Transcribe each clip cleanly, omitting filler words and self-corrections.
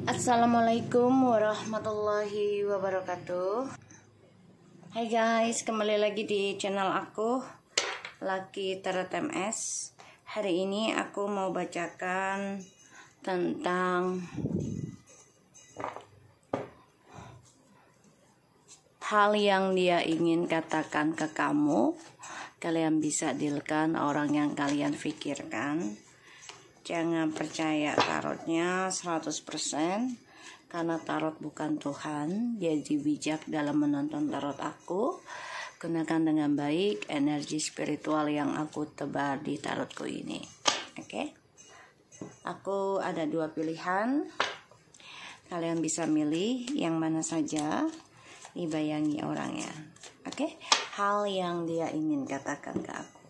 Assalamualaikum warahmatullahi wabarakatuh. Hai guys, kembali lagi di channel aku, Lucky Tarot MS. Hari ini aku mau bacakan tentang hal yang dia ingin katakan ke kamu. Kalian bisa dealkan orang yang kalian pikirkan. Jangan percaya tarotnya 100% karena tarot bukan Tuhan. Jadi bijak dalam menonton tarot aku. Gunakan dengan baik energi spiritual yang aku tebar di tarotku ini. Oke. Aku ada 2 pilihan. Kalian bisa milih yang mana saja. Dibayangi orangnya. Oke. Hal yang dia ingin katakan ke aku.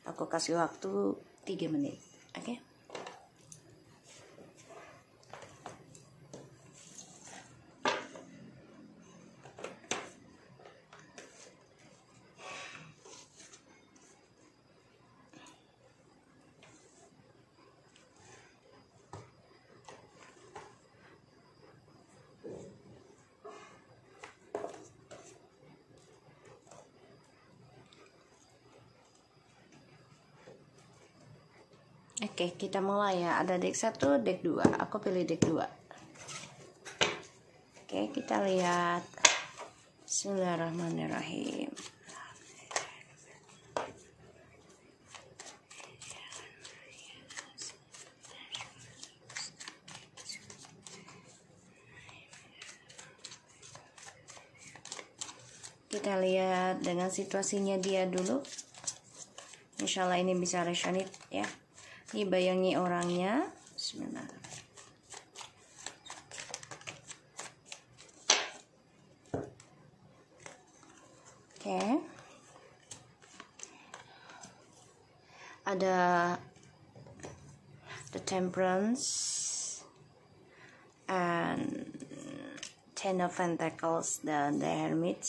Aku kasih waktu 3 menit. Oke. Oke, kita mulai ya. Ada deck 1, deck 2. Aku pilih deck 2. Oke, kita lihat. Bismillahirrahmanirrahim. Kita lihat dengan situasinya dia dulu. Insya Allah ini bisa resonate ya. Ini bayangi orangnya. Bismillah. Oke. Ada the Temperance and Ten of Pentacles dan the Hermit,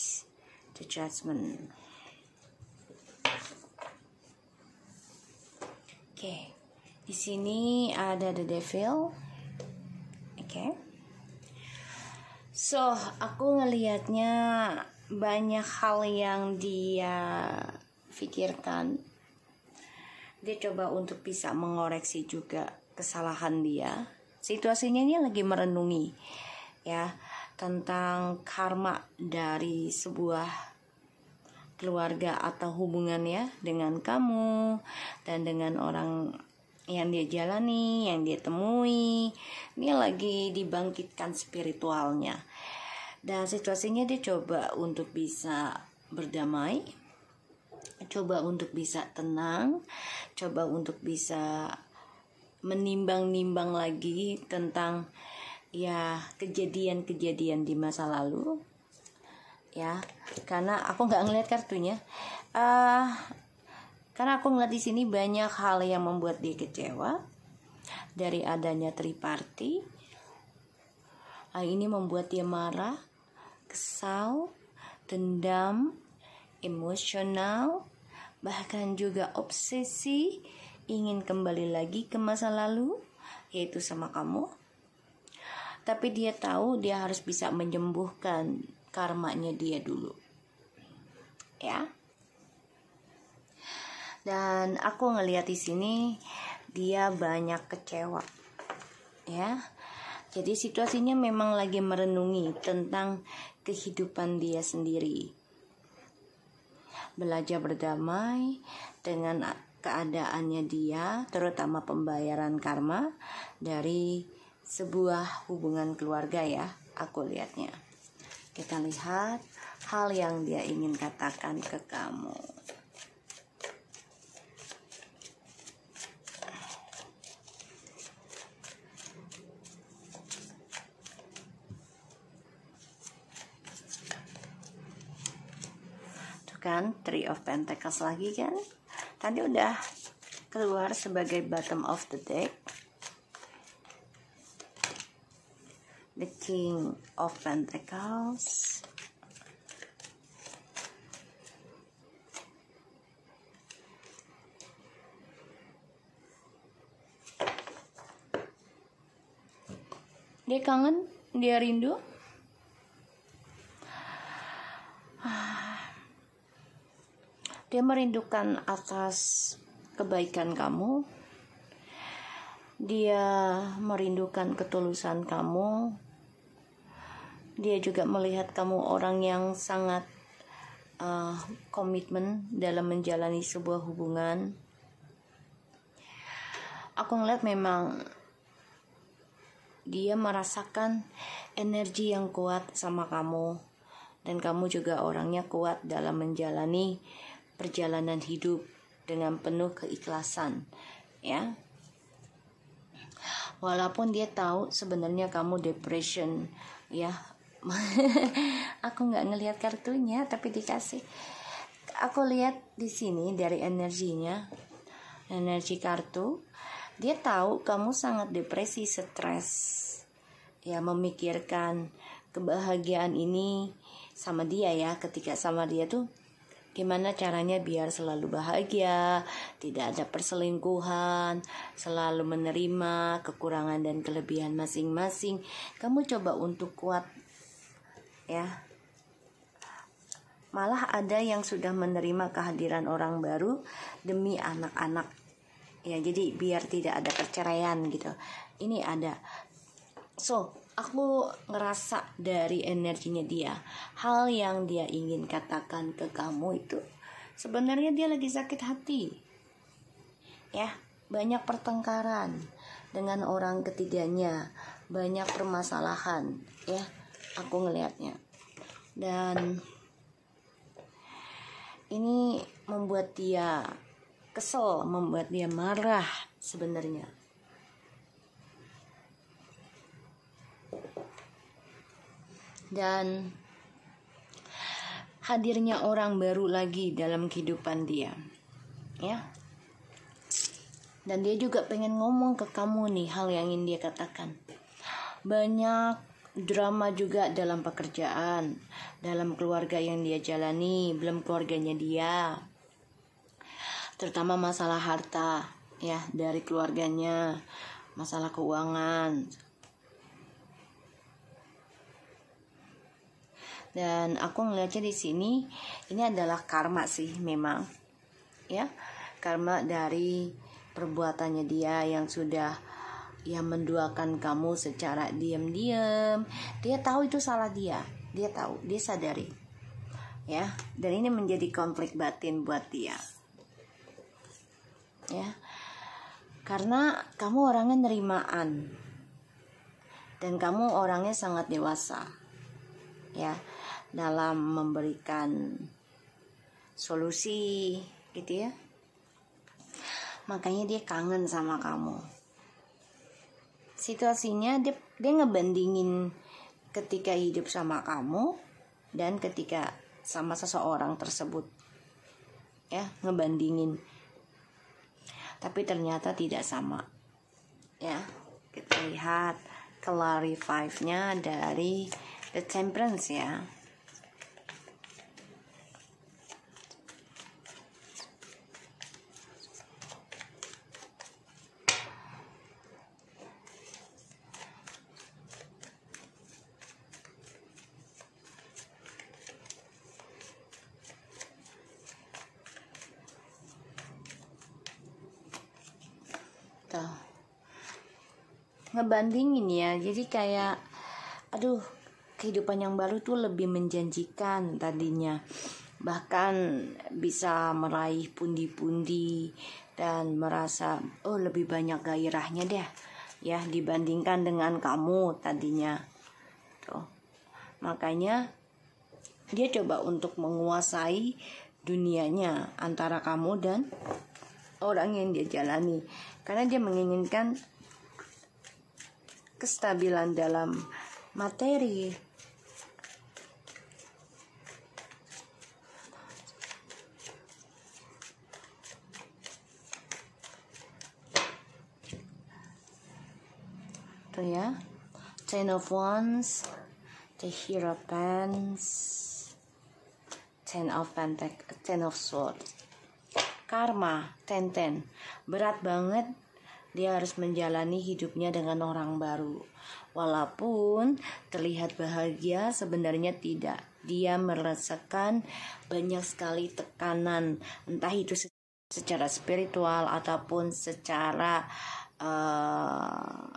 the Judgment. Oke. Di sini ada the Devil. Oke. So, aku ngelihatnya banyak hal yang dia pikirkan. Dia coba untuk bisa mengoreksi juga kesalahan dia. Situasinya ini lagi merenungi ya tentang karma dari sebuah keluarga atau hubungannya dengan kamu dan dengan orang yang dia jalani, yang dia temui. Ini lagi dibangkitkan spiritualnya. Dan situasinya dia coba untuk bisa berdamai, coba untuk bisa tenang, coba untuk bisa menimbang-nimbang lagi tentang ya kejadian-kejadian di masa lalu. Ya, karena aku nggak ngeliat kartunya. Karena aku ngeliat di sini banyak hal yang membuat dia kecewa dari adanya triparty. Hal ini membuat dia marah, kesal, dendam, emosional, bahkan juga obsesi ingin kembali lagi ke masa lalu, yaitu sama kamu. Tapi dia tahu dia harus bisa menyembuhkan karmanya dia dulu. Ya. Dan aku ngelihat di sini dia banyak kecewa. Ya. Jadi situasinya memang lagi merenungi tentang kehidupan dia sendiri. Belajar berdamai dengan keadaannya dia, terutama pembayaran karma dari sebuah hubungan keluarga ya, aku lihatnya. Kita lihat hal yang dia ingin katakan ke kamu. Kan 3 of Pentacles lagi kan, tadi udah keluar sebagai bottom of the deck, the King of Pentacles, Dia kangen, dia rindu. Dia merindukan atas kebaikan kamu. Dia merindukan ketulusan kamu. Dia juga melihat kamu orang yang sangat komitmen dalam menjalani sebuah hubungan. Aku ngeliat memang dia merasakan energi yang kuat sama kamu. Dan kamu juga orangnya kuat dalam menjalani perjalanan hidup dengan penuh keikhlasan, ya. Walaupun dia tahu sebenarnya kamu depression, ya. Aku nggak ngelihat kartunya, tapi dikasih. Aku lihat di sini dari energinya, energi kartu. Dia tahu kamu sangat depresi, stres, ya, memikirkan kebahagiaan ini sama dia, ya. Ketika sama dia tuh gimana caranya biar selalu bahagia, tidak ada perselingkuhan, selalu menerima kekurangan dan kelebihan masing-masing. Kamu coba untuk kuat, ya. Malah ada yang sudah menerima kehadiran orang baru demi anak-anak, ya. Jadi biar tidak ada perceraian gitu. Ini ada. So, aku ngerasa dari energinya dia, hal yang dia ingin katakan ke kamu itu sebenarnya dia lagi sakit hati, ya. Banyak pertengkaran dengan orang ketiganya, banyak permasalahan, ya. Aku ngelihatnya, dan ini membuat dia kesel, membuat dia marah sebenarnya. Dan hadirnya orang baru lagi dalam kehidupan dia, ya. Dan dia juga pengen ngomong ke kamu nih hal yang ingin dia katakan. Banyak drama juga dalam pekerjaan, dalam keluarga yang dia jalani, belum keluarganya dia. Terutama masalah harta, ya, dari keluarganya, masalah keuangan. Dan aku ngeliatnya di sini ini adalah karma sih memang, ya, karma dari perbuatannya dia yang sudah, ya, menduakan kamu secara diam-diam. Dia tahu itu salah dia tahu, dia sadari, ya. Dan ini menjadi konflik batin buat dia, ya, karena kamu orangnya nerimaan dan kamu orangnya sangat dewasa, ya, dalam memberikan solusi gitu, ya. Makanya dia kangen sama kamu. Situasinya dia ngebandingin ketika hidup sama kamu dan ketika sama seseorang tersebut, ya, ngebandingin. Tapi ternyata tidak sama, ya. Kita lihat clarify-nya dari The Temperance, ya. Tuh. Ngebandingin, ya. Jadi kayak aduh, kehidupan yang baru tuh lebih menjanjikan tadinya. Bahkan bisa meraih pundi-pundi dan merasa lebih banyak gairahnya deh, ya, dibandingkan dengan kamu tadinya. Tuh. Makanya dia coba untuk menguasai dunianya antara kamu dan orang yang dia jalani. Karena dia menginginkan kestabilan dalam materi. Tuh, ya. Ten of Wands, the Hierophant, Ten of Swords. Karma, 10. Berat banget Dia harus menjalani hidupnya dengan orang baru. Walaupun terlihat bahagia, sebenarnya tidak. Dia merasakan banyak sekali tekanan, entah itu secara spiritual ataupun secara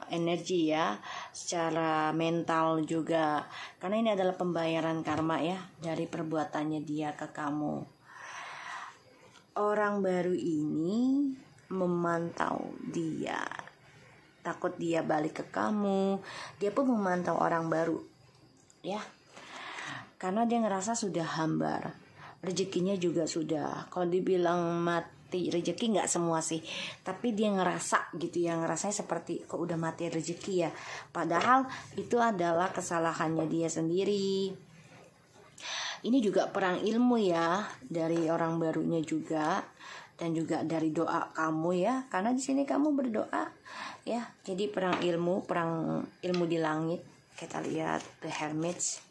energi ya, secara mental juga. Karena ini adalah pembayaran karma ya dari perbuatannya dia ke kamu. Orang baru ini memantau dia, takut dia balik ke kamu. Dia pun memantau orang baru ya, karena dia ngerasa sudah hambar, rezekinya juga sudah. Kalau dibilang mati rezeki nggak semua sih, tapi dia ngerasa gitu ya, ngerasanya seperti kok udah mati rezeki ya, padahal itu adalah kesalahannya dia sendiri. Ini juga perang ilmu ya dari orang barunya juga, dan juga dari doa kamu ya, karena di sini kamu berdoa ya. Jadi perang ilmu di langit. Kita lihat The Hermit.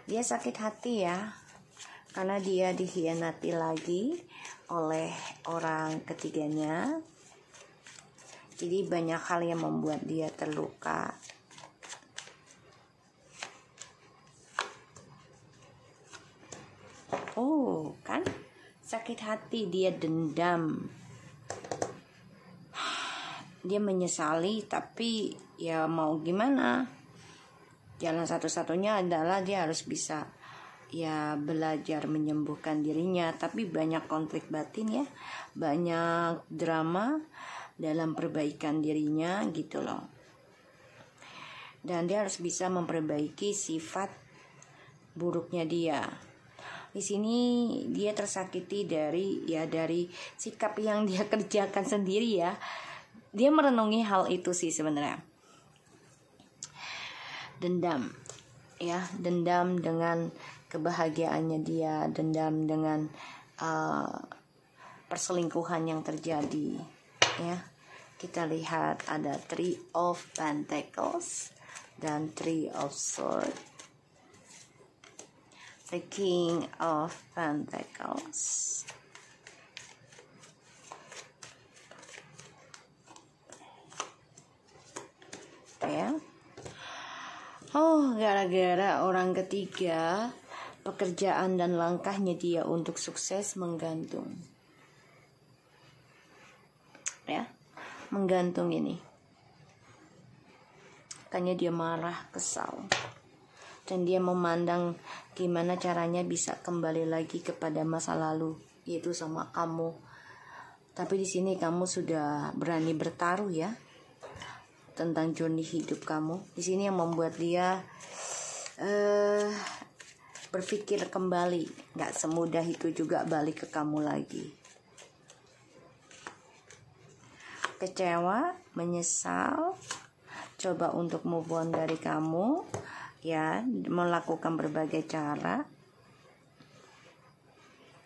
Dia sakit hati ya, karena dia dikhianati lagi oleh orang ketiganya. Jadi banyak hal yang membuat dia terluka. Oh kan, sakit hati, dia dendam, dia menyesali, tapi ya mau gimana, jalan satu-satunya adalah dia harus bisa ya belajar menyembuhkan dirinya. Tapi banyak konflik batin ya, banyak drama dalam perbaikan dirinya gitu loh. Dan dia harus bisa memperbaiki sifat buruknya dia. Di sini dia tersakiti dari sikap yang dia kerjakan sendiri ya. Dia merenungi hal itu sih sebenarnya. Dendam ya, dendam dengan kebahagiaannya dia, dendam dengan perselingkuhan yang terjadi ya. Kita lihat ada Three of Pentacles dan Three of Swords. The King of Pentacles. Ya. Oh, gara-gara orang ketiga, pekerjaan dan langkahnya dia untuk sukses menggantung. Ya, menggantung ini. Makanya dia marah, kesal. Dan dia memandang gimana caranya bisa kembali lagi kepada masa lalu, yaitu sama kamu. Tapi di sini kamu sudah berani bertaruh ya tentang journey hidup kamu. Di sini yang membuat dia berpikir kembali, nggak semudah itu juga balik ke kamu lagi. Kecewa, menyesal, coba untuk move on dari kamu. Ya, melakukan berbagai cara,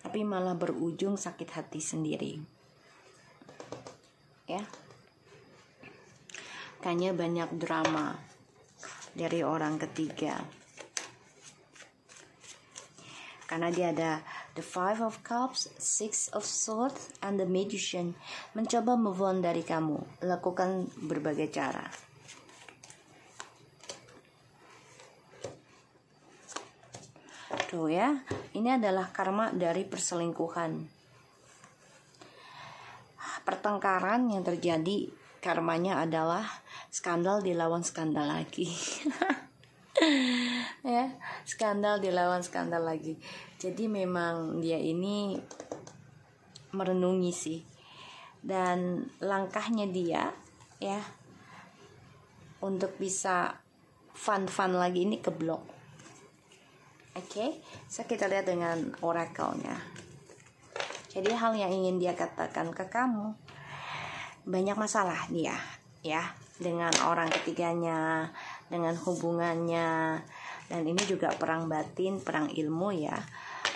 tapi malah berujung sakit hati sendiri. Ya, kayaknya banyak drama dari orang ketiga. Karena dia ada The Five of Cups, Six of Swords, and the Magician. Mencoba move on dari kamu, lakukan berbagai cara. Tuh ya, ini adalah karma dari perselingkuhan. Pertengkaran yang terjadi, karmanya adalah skandal dilawan skandal lagi. Ya, skandal dilawan skandal lagi. Jadi memang dia ini merenungi sih. Dan langkahnya dia ya untuk bisa fun lagi ini keblok. Oke, so kita lihat dengan oracle-nya. Jadi hal yang ingin dia katakan ke kamu, banyak masalah dia ya dengan orang ketiganya, dengan hubungannya, dan ini juga perang batin, perang ilmu ya.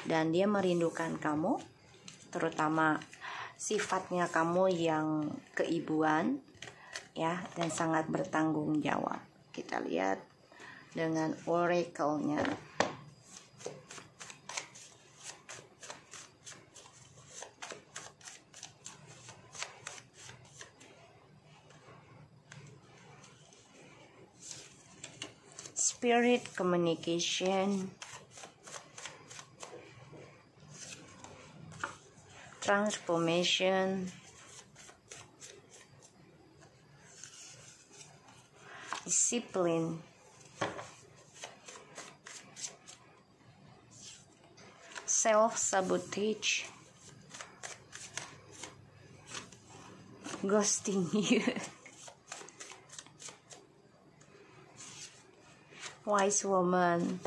Dan dia merindukan kamu, terutama sifatnya kamu yang keibuan ya, dan sangat bertanggung jawab. Kita lihat dengan oracle-nya. spirit communication, transformation, discipline, self-sabotage, ghosting you, wise woman.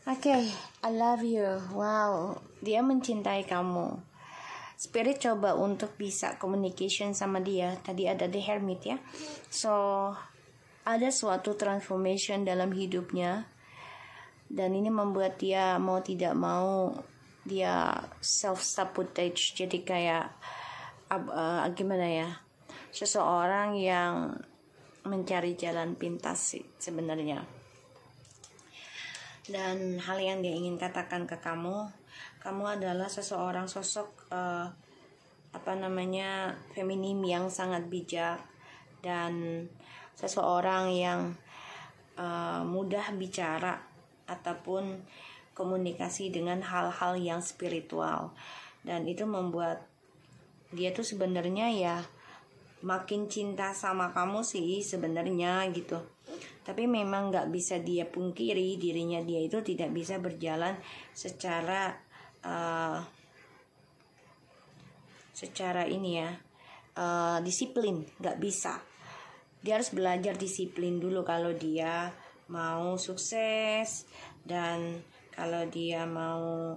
Okay, I love you. Wow, dia mencintai kamu. Spirit coba untuk bisa communication sama dia. Tadi ada the hermit ya. So, ada suatu transformation dalam hidupnya. Dan ini membuat dia mau tidak mau, dia self-sabotage. Jadi kayak, gimana ya, seseorang yang mencari jalan pintas sih sebenarnya. Dan hal yang dia ingin katakan ke kamu adalah seseorang sosok feminim yang sangat bijak, dan seseorang yang mudah bicara ataupun komunikasi dengan hal-hal yang spiritual, dan itu membuat dia tuh sebenarnya ya makin cinta sama kamu sih sebenarnya gitu. Tapi memang nggak bisa dia pungkiri, dirinya dia itu tidak bisa berjalan secara disiplin, nggak bisa. Dia harus belajar disiplin dulu kalau dia mau sukses, dan kalau dia mau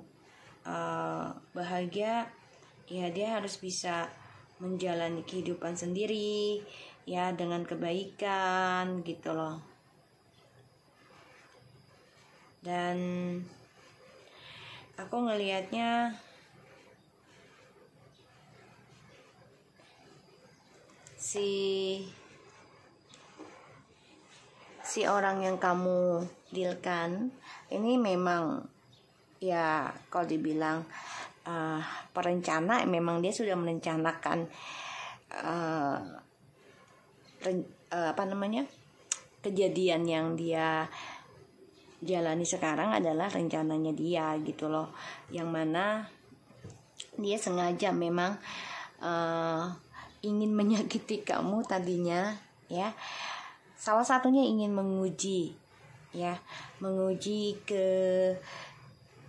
bahagia, ya dia harus bisa menjalani kehidupan sendiri ya dengan kebaikan gitu loh. Dan aku ngelihatnya si orang yang kamu dealkan ini memang ya kalau dibilang perencana, memang dia sudah merencanakan kejadian yang dia jalani sekarang adalah rencananya dia gitu loh, yang mana dia sengaja memang ingin menyakiti kamu tadinya ya. Salah satunya ingin menguji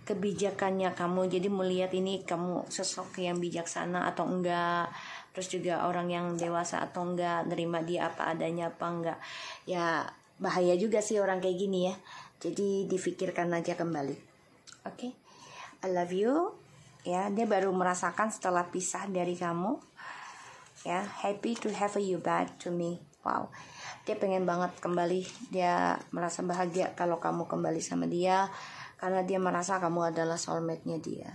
kebijakannya kamu. Jadi melihat ini kamu sosok yang bijaksana atau enggak, terus juga orang yang dewasa atau enggak, nerima dia apa adanya apa enggak. Ya bahaya juga sih orang kayak gini ya. Jadi difikirkan aja kembali. Oke. I love you. Ya, dia baru merasakan setelah pisah dari kamu. Ya, happy to have you back to me. Wow. Dia pengen banget kembali. Dia merasa bahagia kalau kamu kembali sama dia, karena dia merasa kamu adalah soulmate-nya dia.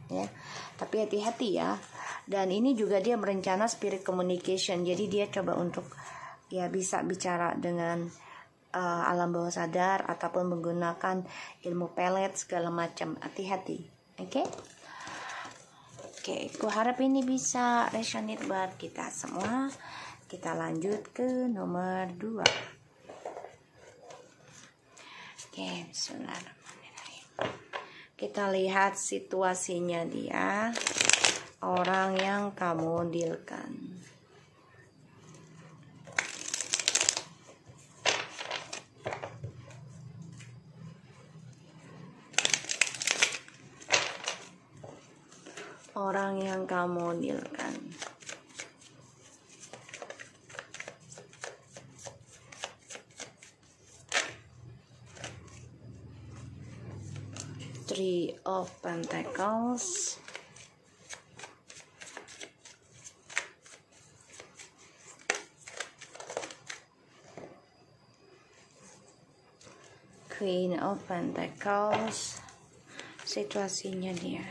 Ya. Tapi hati-hati ya. Dan ini juga dia berencana spirit communication. Jadi dia coba untuk ya bisa bicara dengan alam bawah sadar ataupun menggunakan ilmu pelet segala macam. Hati-hati. Oke? Oke, aku harap ini bisa resonate buat kita semua. Kita lanjut ke nomor 2. Oke, bismillahirrahmanirrahim. Kita lihat situasinya dia, orang yang kamu dealkan. Orang yang kamu dealkan. Three of Pentacles, Queen of Pentacles. Situasinya dia.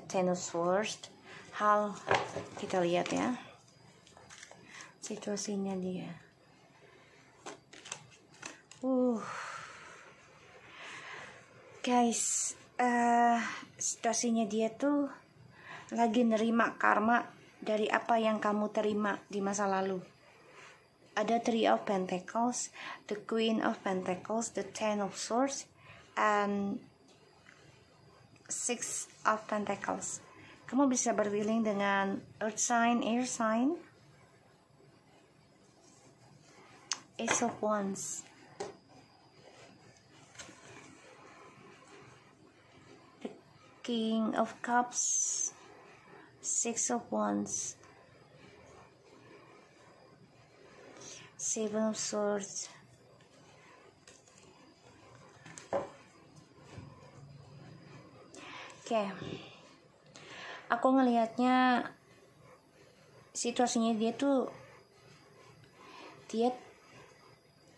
Ten of Swords. Hal kita lihat ya situasinya dia. Guys, situasinya dia tuh lagi nerima karma dari apa yang kamu terima di masa lalu. Ada Three of Pentacles, the Queen of Pentacles, the Ten of Swords, and Six of Pentacles. Kamu bisa berdealing dengan Earth sign, Air sign, Ace of Wands, the King of Cups, Six of Wands, Seven of Swords, aku ngelihatnya situasinya dia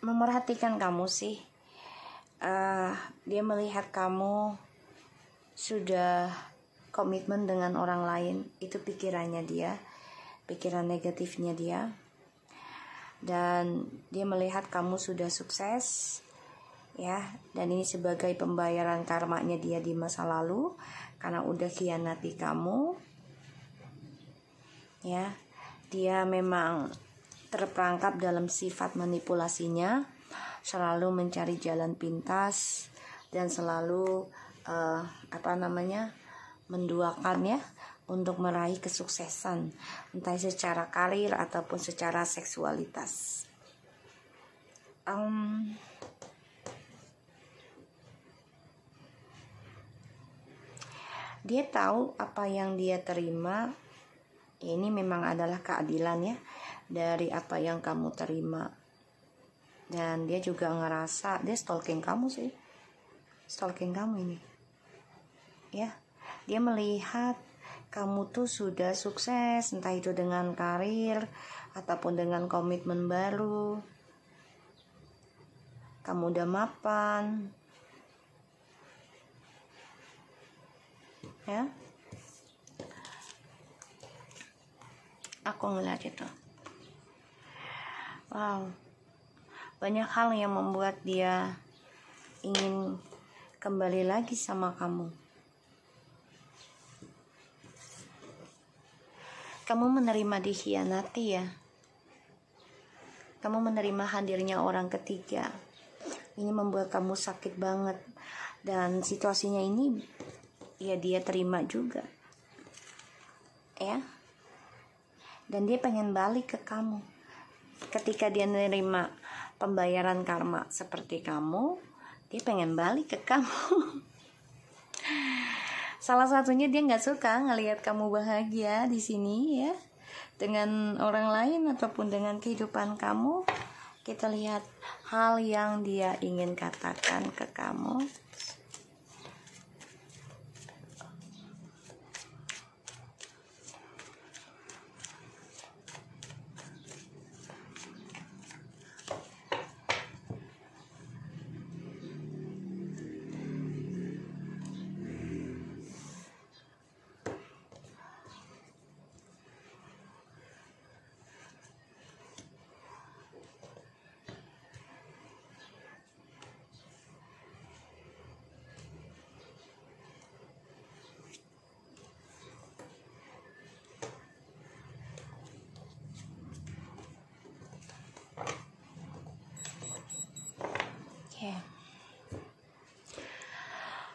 memerhatikan kamu sih. Dia melihat kamu sudah komitmen dengan orang lain. Itu pikirannya dia, pikiran negatifnya dia. Dan dia melihat kamu sudah sukses, ya. Dan ini sebagai pembayaran karmanya dia di masa lalu karena udah khianati kamu, ya. Dia memang terperangkap dalam sifat manipulasinya, selalu mencari jalan pintas dan selalu menduakan, ya, untuk meraih kesuksesan, entah secara karir ataupun secara seksualitas. Dia tahu apa yang dia terima, ini memang adalah keadilan, ya, dari apa yang kamu terima. Dan dia juga ngerasa dia stalking kamu sih, stalking kamu ini, ya. Dia melihat kamu tuh sudah sukses, entah itu dengan karir ataupun dengan komitmen baru. Kamu udah mapan, ya. Aku ngeliat itu. Wow, banyak hal yang membuat dia ingin kembali lagi sama kamu. Kamu menerima dikhianati, ya. Kamu menerima hadirnya orang ketiga. Ini membuat kamu sakit banget. Dan situasinya ini, ya, dia terima juga, ya. Dan dia pengen balik ke kamu. Ketika dia menerima pembayaran karma seperti kamu, dia pengen balik ke kamu. Salah satunya dia nggak suka ngelihat kamu bahagia di sini, ya, dengan orang lain ataupun dengan kehidupan kamu. Kita lihat hal yang dia ingin katakan ke kamu.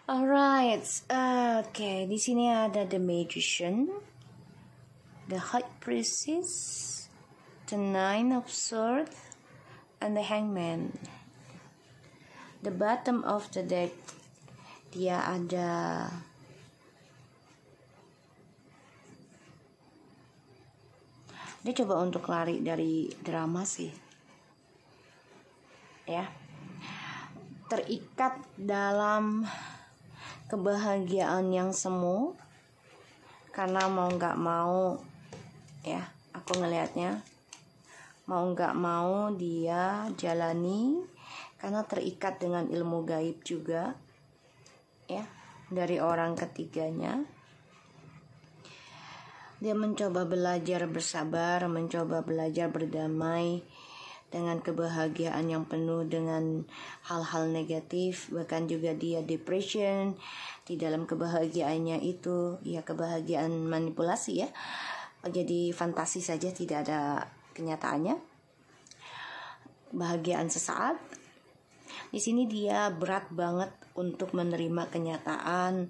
Alright, di sini ada the Magician, the High Priestess, the Nine of Swords, and the Hangman. The bottom of the deck, dia ada dia coba untuk lari dari drama sih, ya. Terikat dalam kebahagiaan yang semu karena mau nggak mau, ya, aku ngelihatnya mau nggak mau dia jalani karena terikat dengan ilmu gaib juga, ya, dari orang ketiganya. Dia mencoba belajar bersabar, mencoba belajar berdamai dengan kebahagiaan yang penuh dengan hal-hal negatif, bahkan juga dia depression di dalam kebahagiaannya itu, ya kebahagiaan manipulasi ya, jadi fantasi saja, tidak ada kenyataannya, kebahagiaan sesaat. Di sini dia berat banget untuk menerima kenyataan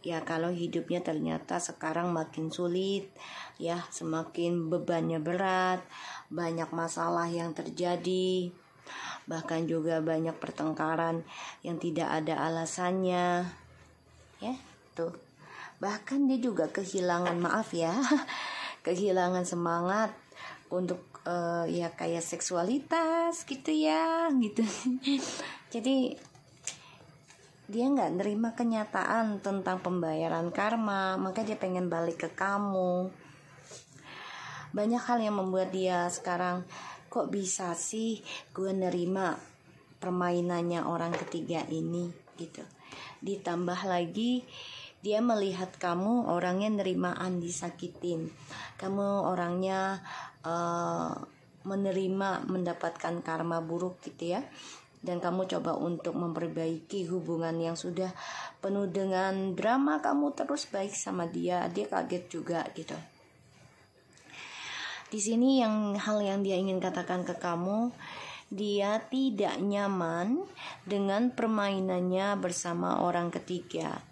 ya, kalau hidupnya ternyata sekarang makin sulit ya, semakin bebannya berat, banyak masalah yang terjadi, bahkan juga banyak pertengkaran yang tidak ada alasannya ya tuh. Bahkan dia juga kehilangan, maaf ya, kehilangan semangat untuk ya kayak seksualitas gitu ya gitu. Jadi dia nggak nerima kenyataan tentang pembayaran karma, maka dia pengen balik ke kamu. Banyak hal yang membuat dia sekarang, kok bisa sih gue nerima permainannya orang ketiga ini gitu. Ditambah lagi dia melihat kamu orangnya nerimaan disakitin, kamu orangnya menerima mendapatkan karma buruk gitu ya, dan kamu coba untuk memperbaiki hubungan yang sudah penuh dengan drama. Kamu terus baik sama dia, dia kaget juga gitu. Di sini hal yang dia ingin katakan ke kamu, dia tidak nyaman dengan permainannya bersama orang ketiga.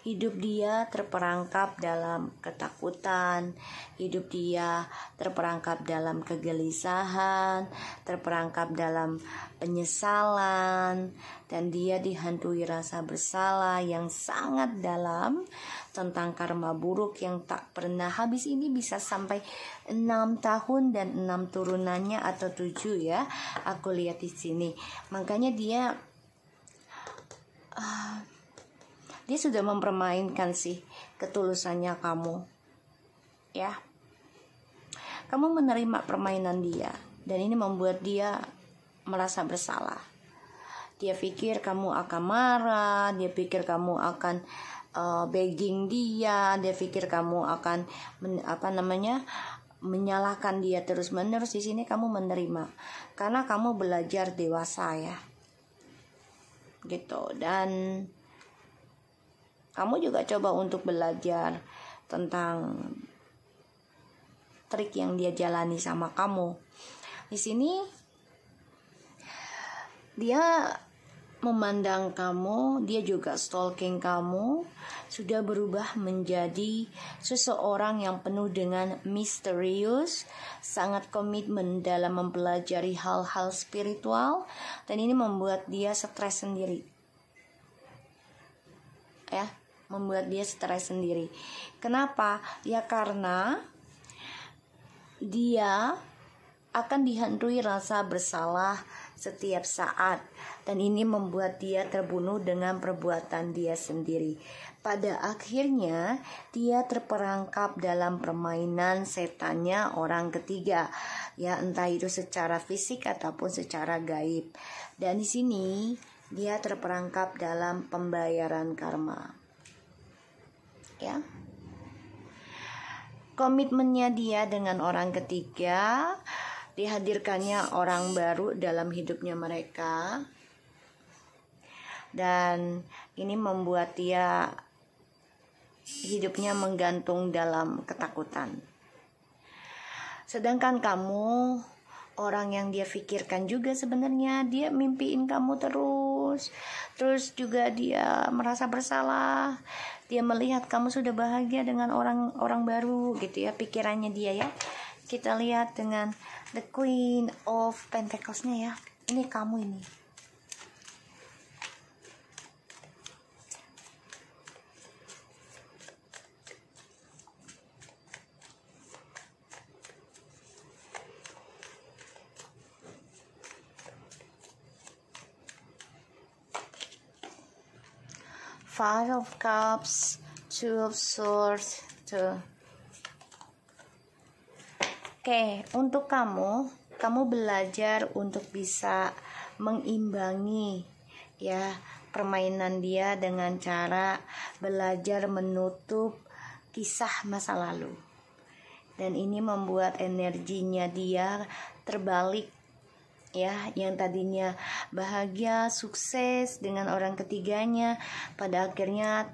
Hidup dia terperangkap dalam ketakutan, hidup dia terperangkap dalam kegelisahan, terperangkap dalam penyesalan, dan dia dihantui rasa bersalah yang sangat dalam tentang karma buruk yang tak pernah habis. Ini bisa sampai 6 tahun dan 6 turunannya atau 7 ya, aku lihat di sini. Makanya dia sudah mempermainkan sih ketulusannya kamu ya. Kamu menerima permainan dia, dan ini membuat dia merasa bersalah. Dia pikir kamu akan marah, dia pikir kamu akan begging dia pikir kamu akan menyalahkan dia terus menerus. Di sini kamu menerima karena kamu belajar dewasa ya gitu, dan kamu juga coba untuk belajar tentang trik yang dia jalani sama kamu. Di sini dia memandang kamu, dia juga stalking kamu, sudah berubah menjadi seseorang yang penuh dengan misterius, sangat komitmen dalam mempelajari hal-hal spiritual, dan ini membuat dia stres sendiri ya, membuat dia stres sendiri. Kenapa? Ya karena dia akan dihantui rasa bersalah setiap saat, dan ini membuat dia terbunuh dengan perbuatan dia sendiri. Pada akhirnya dia terperangkap dalam permainan setannya orang ketiga ya, entah itu secara fisik ataupun secara gaib. Dan di sini dia terperangkap dalam pembayaran karma ya. Komitmennya dia dengan orang ketiga, dihadirkannya orang baru dalam hidupnya mereka, dan ini membuat dia hidupnya menggantung dalam ketakutan. Sedangkan kamu orang yang dia pikirkan juga, sebenarnya dia mimpiin kamu terus juga dia merasa bersalah. Dia melihat kamu sudah bahagia dengan orang baru gitu ya, pikirannya dia ya. Kita lihat dengan the Queen of Pentacles-nya ya. Ini kamu ini. Five of Cups, Two of Swords, tuh. Oke, untuk kamu belajar untuk bisa mengimbangi ya permainan dia dengan cara belajar menutup kisah masa lalu. Dan ini membuat energinya dia terbalik ya, yang tadinya bahagia, sukses dengan orang ketiganya, pada akhirnya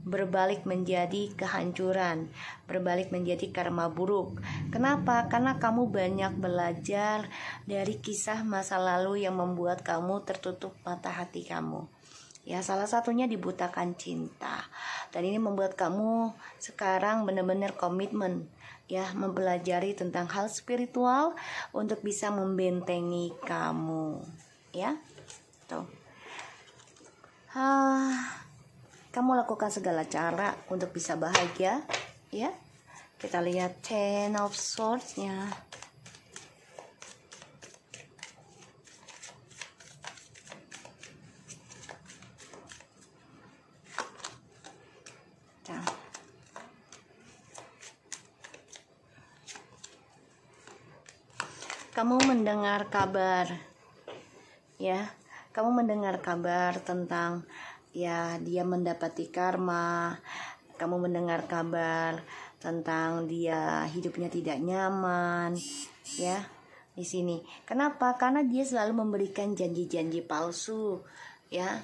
berbalik menjadi kehancuran, berbalik menjadi karma buruk. Kenapa? Karena kamu banyak belajar dari kisah masa lalu yang membuat kamu tertutup mata hati kamu. Ya, salah satunya dibutakan cinta. Dan ini membuat kamu sekarang benar-benar komitmen, ya, mempelajari tentang hal spiritual untuk bisa membentengi kamu, ya. Tuh. Kamu lakukan segala cara untuk bisa bahagia, ya. Kita lihat Ten of Swords-nya. Kamu mendengar kabar, ya, kamu mendengar kabar tentang, ya, dia mendapati karma. Kamu mendengar kabar tentang dia hidupnya tidak nyaman, ya, di sini. Kenapa? Karena dia selalu memberikan janji-janji palsu, ya,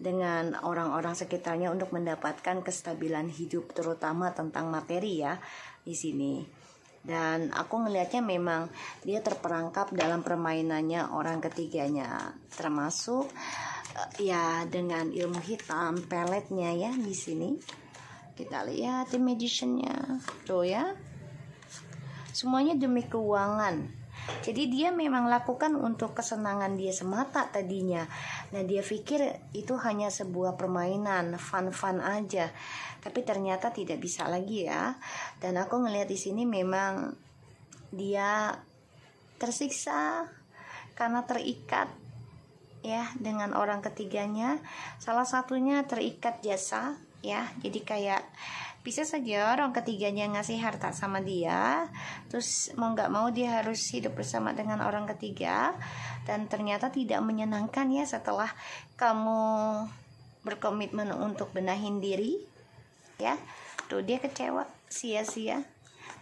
dengan orang-orang sekitarnya untuk mendapatkan kestabilan hidup, terutama tentang materi, ya, di sini. Dan aku ngelihatnya memang dia terperangkap dalam permainannya orang ketiganya, termasuk ya dengan ilmu hitam peletnya, ya, di sini. Kita lihat The Magician-nya. Tuh, ya. Semuanya demi keuangan. Jadi dia memang lakukan untuk kesenangan dia semata tadinya. Nah, dia pikir itu hanya sebuah permainan, fun-fun aja. Tapi ternyata tidak bisa lagi, ya. Dan aku ngelihat di sini memang dia tersiksa karena terikat, ya, dengan orang ketiganya. Salah satunya terikat jasa, ya. Jadi kayak bisa saja orang ketiganya ngasih harta sama dia, terus mau nggak mau dia harus hidup bersama dengan orang ketiga, dan ternyata tidak menyenangkan, ya, setelah kamu berkomitmen untuk benahin diri, ya. Tuh, dia kecewa, sia-sia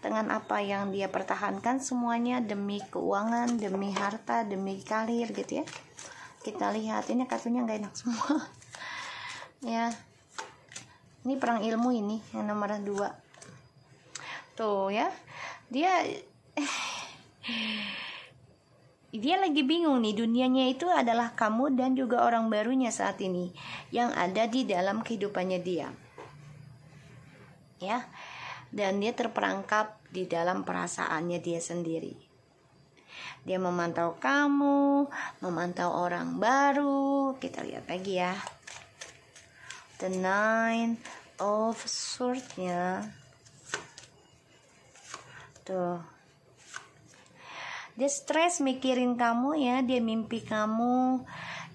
dengan apa yang dia pertahankan, semuanya demi keuangan, demi harta, demi karir, gitu, ya. Kita lihat, ini kartunya nggak enak semua. Ya, ini perang ilmu, ini yang nomor 2. Tuh, ya, dia lagi bingung nih. Dunianya itu adalah kamu dan juga orang barunya saat ini yang ada di dalam kehidupannya dia, ya. Dan dia terperangkap di dalam perasaannya dia sendiri. Dia memantau kamu, memantau orang baru. Kita lihat lagi, ya. The Nine of Swords-nya. Tuh. Dia stres mikirin kamu, ya. Dia mimpi kamu.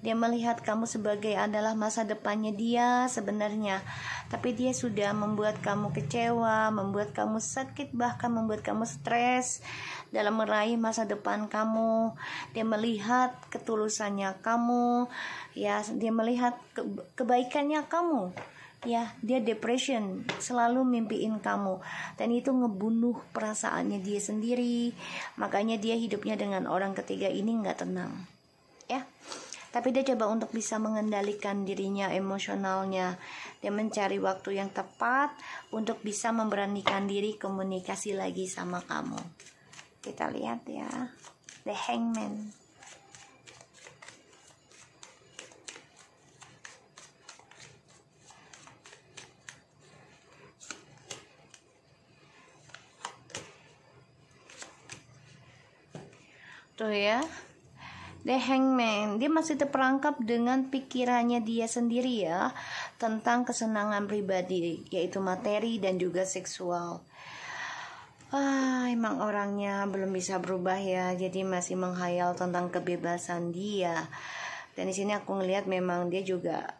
Dia melihat kamu sebagai adalah masa depannya dia sebenarnya. Tapi dia sudah membuat kamu kecewa, membuat kamu sakit, bahkan membuat kamu stres dalam meraih masa depan kamu. Dia melihat ketulusannya kamu, ya. Dia melihat kebaikannya kamu, ya. Dia depression, selalu mimpiin kamu, dan itu ngebunuh perasaannya dia sendiri. Makanya dia hidupnya dengan orang ketiga ini nggak tenang, ya. Tapi dia coba untuk bisa mengendalikan dirinya, emosionalnya. Dia mencari waktu yang tepat untuk bisa memberanikan diri komunikasi lagi sama kamu. Kita lihat, ya, The Hangman. Tuh, ya, The Hangman. Dia masih terperangkap dengan pikirannya dia sendiri, ya, tentang kesenangan pribadi, yaitu materi dan juga seksual. Emang orangnya belum bisa berubah, ya. Jadi masih menghayal tentang kebebasan dia. Dan di sini aku ngelihat memang dia juga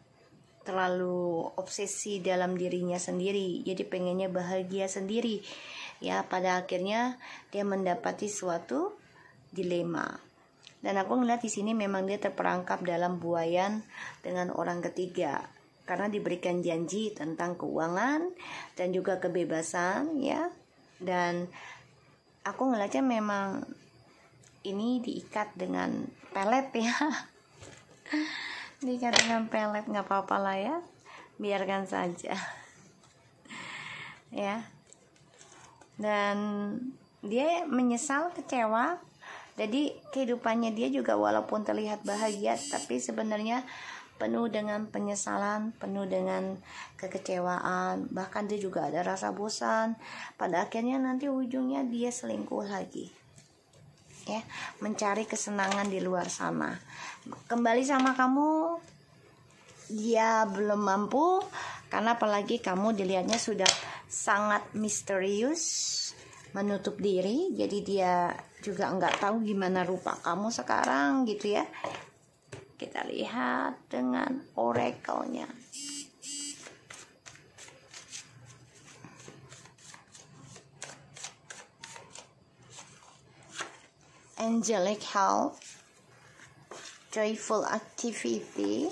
terlalu obsesi dalam dirinya sendiri. Jadi pengennya bahagia sendiri, ya. Pada akhirnya dia mendapati suatu dilema. Dan aku ngeliat di sini memang dia terperangkap dalam buayan dengan orang ketiga, karena diberikan janji tentang keuangan dan juga kebebasan, ya. Dan aku ngeliatnya memang ini diikat dengan pelet ya. Diikat dengan pelet, nggak apa-apa lah ya, biarkan saja ya. Dan dia menyesal, kecewa. Jadi kehidupannya dia juga walaupun terlihat bahagia, tapi sebenarnya penuh dengan penyesalan, penuh dengan kekecewaan. Bahkan dia juga ada rasa bosan. Pada akhirnya nanti ujungnya dia selingkuh lagi, ya, mencari kesenangan di luar sana. Kembali sama kamu dia belum mampu, karena apalagi kamu dilihatnya sudah sangat misterius, menutup diri. Jadi dia juga nggak tahu gimana rupa kamu sekarang gitu ya. Kita lihat dengan oracle-nya. Angelic help, joyful activity,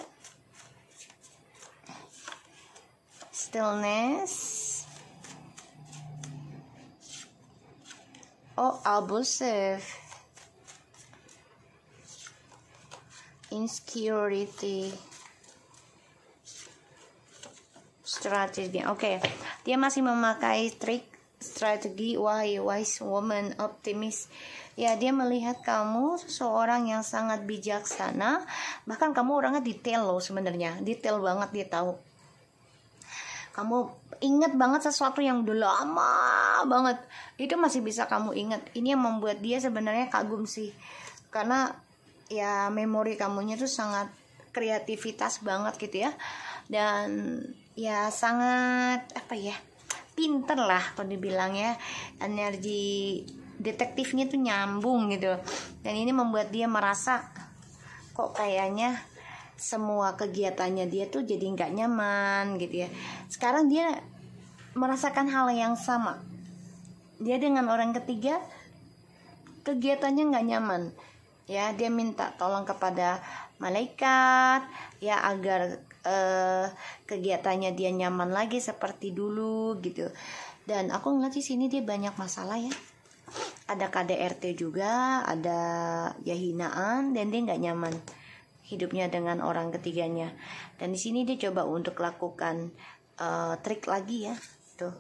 stillness, abusive, insecurity, strategi. Oke, dia masih memakai trik strategi wise woman, optimis. Ya, dia melihat kamu seorang yang sangat bijaksana. Bahkan kamu orangnya detail loh sebenarnya, detail banget. Dia tahu kamu ingat banget sesuatu yang udah lama banget, itu masih bisa kamu ingat. Ini yang membuat dia sebenarnya kagum sih, karena ya memori kamunya tuh sangat kreativitas banget gitu ya. Dan ya sangat apa ya, pinter lah kalau dibilang ya. Energi detektifnya tuh nyambung gitu. Dan ini membuat dia merasa kok kayaknya semua kegiatannya dia tuh jadi nggak nyaman gitu ya. Sekarang dia merasakan hal yang sama. Dia dengan orang ketiga kegiatannya nggak nyaman ya. Dia minta tolong kepada malaikat ya agar kegiatannya dia nyaman lagi seperti dulu gitu. Dan aku ngeliat di sini dia banyak masalah ya. Ada KDRT juga, ada ya hinaan, dan dia nggak nyaman hidupnya dengan orang ketiganya. Dan di sini dia coba untuk lakukan trik lagi ya tuh.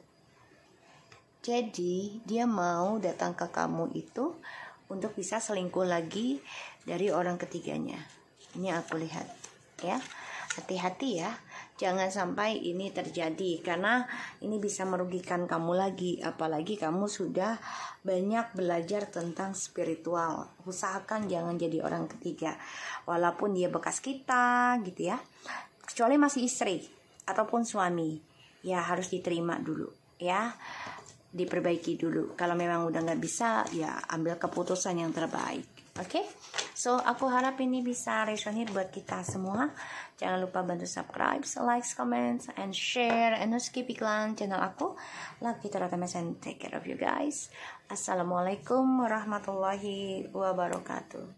Jadi dia mau datang ke kamu itu untuk bisa selingkuh lagi dari orang ketiganya. Ini aku lihat ya. Hati-hati ya, jangan sampai ini terjadi, karena ini bisa merugikan kamu lagi. Apalagi kamu sudah banyak belajar tentang spiritual. Usahakan jangan jadi orang ketiga, walaupun dia bekas kita gitu ya. Kecuali masih istri ataupun suami, ya harus diterima dulu ya, diperbaiki dulu. Kalau memang udah nggak bisa, ya ambil keputusan yang terbaik. Oke, so aku harap ini bisa resonate buat kita semua. Jangan lupa bantu subscribe, like, comment, and share, and skip iklan channel aku. Love you, and take care of you guys. Assalamualaikum warahmatullahi wabarakatuh.